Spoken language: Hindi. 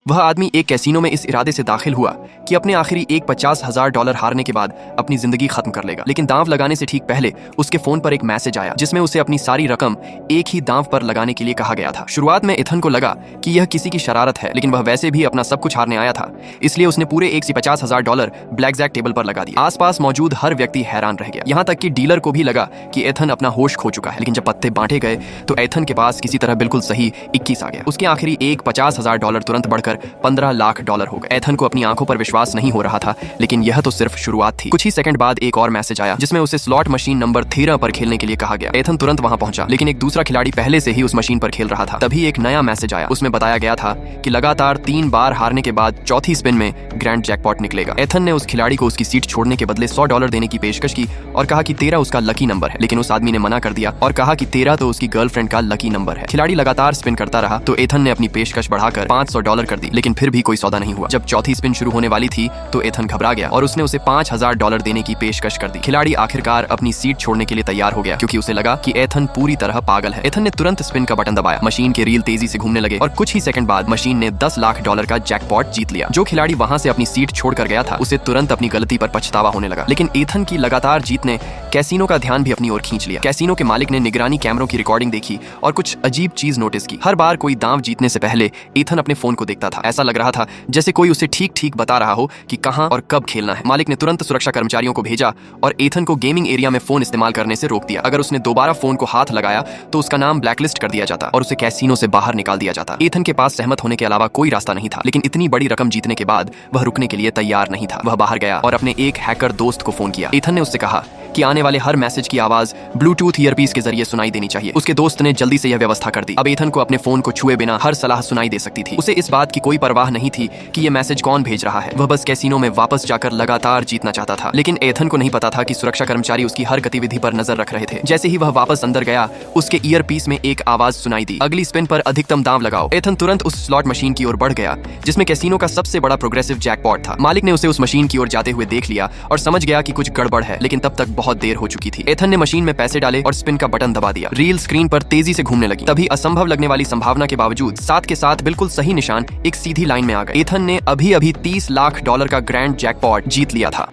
वह आदमी एक कैसीनो में इस इरादे से दाखिल हुआ कि अपने आखिरी एक $50,000 हारने के बाद अपनी जिंदगी खत्म कर लेगा। लेकिन दांव लगाने से ठीक पहले उसके फोन पर एक मैसेज आया जिसमें उसे अपनी सारी रकम एक ही दांव पर लगाने के लिए कहा गया था। शुरुआत में एथन को लगा कि यह किसी की शरारत है, लेकिन वह वैसे भी अपना सब कुछ हारने आया था, इसलिए उसने पूरे $150,000 ब्लैक जैक टेबल पर लगा दिया। आसपास मौजूद हर व्यक्ति हैरान रह गया, यहाँ तक कि डीलर को भी लगा कि एथन अपना होश खो चुका है। लेकिन जब पत्ते बांटे गए तो एथन के पास किसी तरह बिल्कुल सही 21 आ गया। उसके आखिरी एक $50,000 तुरंत बढ़कर $15 लाख हो गए। एथन को अपनी आंखों पर विश्वास नहीं हो रहा था, लेकिन यह तो सिर्फ शुरुआत थी। कुछ ही सेकंड बाद एक और मैसेज आया जिसमें उसे स्लॉट मशीन नंबर 13 पर खेलने के लिए कहा गया। एथन तुरंत वहां पहुंचा, लेकिन एक दूसरा खिलाड़ी पहले से ही उस मशीन पर खेल रहा था। तभी एक नया मैसेज आया, उसमें बताया गया था कि लगातार 3 बार हारने के बाद चौथी स्पिन में ग्रैंड जैकपॉट निकलेगा। एथन ने उस खिलाड़ी को उसकी सीट छोड़ने के बदले $100 देने की पेशकश की और कहा कि 13 उसका लकी नंबर है, लेकिन उस आदमी ने मना कर दिया और कहा कि 13 तो उसकी गर्लफ्रेंड का लकी नंबर है। खिलाड़ी लगातार स्पिन करता रहा तो एथन ने अपनी पेशकश बढ़ाकर $500 कर दी, लेकिन फिर भी कोई सौदा नहीं हुआ। जब चौथी स्पिन शुरू होने वाली थी तो एथन घबरा गया और उसने उसे $5,000 देने की पेशकश कर दी। खिलाड़ी आखिरकार अपनी सीट छोड़ने के लिए तैयार हो गया क्योंकि उसे लगा कि एथन पूरी तरह पागल है। एथन ने तुरंत स्पिन का बटन दबाया, मशीन के रील तेजी से घूमने लगे और कुछ ही सेकंड बाद मशीन ने $10 लाख का जैकपॉट जीत लिया। जो खिलाड़ी वहां से अपनी सीट छोड़कर गया था उसे तुरंत अपनी गलती पर पछतावा होने लगा। लेकिन एथन की लगातार जीत ने कैसीनो का ध्यान भी अपनी ओर खींच लिया। कैसीनो के मालिक ने निगरानी कैमरों की रिकॉर्डिंग देखी और कुछ अजीब चीज नोटिस की। हर बार कोई दांव जीतने से पहले एथन अपने फोन को देखता था। ऐसा लग रहा था जैसे कोई उसे ठीक बता रहा हो कि कहां और कब खेलना है। मालिक ने तुरंत सुरक्षा कर्मचारियों को भेजा और एथन को गेमिंग एरिया में फोन इस्तेमाल करने से रोक दिया। अगर उसने दोबारा फोन को हाथ लगाया तो उसका नाम ब्लैकलिस्ट कर दिया जाता और उसे कैसीनो से बाहर निकाल दिया जाता। एथन के पास सहमत होने के अलावा कोई रास्ता नहीं था, लेकिन इतनी बड़ी रकम जीतने के बाद वह रुकने के लिए तैयार नहीं था। वह बाहर गया और अपने एक हैकर दोस्त को फोन किया। एथन ने उससे कहा कि आने वाले हर मैसेज की आवाज ब्लूटूथ ईयरपीस के जरिए सुनाई देनी चाहिए। उसके दोस्त ने जल्दी से यह व्यवस्था कर दी। अब एथन को अपने फोन को छुए बिना हर सलाह सुनाई दे सकती थी। उसे इस बात की कोई परवाह नहीं थी कि यह मैसेज कौन भेज रहा है। वह बस कैसीनो में वापस जाकर लगातार जीतना चाहता था। लेकिन एथन को नहीं पता था कि सुरक्षा कर्मचारी उसकी हर गतिविधि पर नजर रख रहे थे। जैसे ही वह वापस अंदर गया उसके ईयरपीस में एक आवाज सुनाई दी, अगली स्पिन पर अधिकतम दांव लगाओ। एथन तुरंत उस स्लॉट मशीन की ओर बढ़ गया जिसमें कैसीनो का सबसे बड़ा प्रोग्रेसिव जैकपॉट था। मालिक ने उसे उस मशीन की ओर जाते हुए देख लिया और समझ गया कि कुछ गड़बड़ है, लेकिन तब तक बहुत देर हो चुकी थी। एथन ने मशीन में पैसे डाले और स्पिन का बटन दबा दिया। रील स्क्रीन पर तेजी से घूमने लगी। तभी असंभव लगने वाली संभावना के बावजूद साथ के साथ बिल्कुल सही निशान एक सीधी लाइन में आ गए। एथन ने अभी $30 लाख का ग्रैंड जैकपॉट जीत लिया था।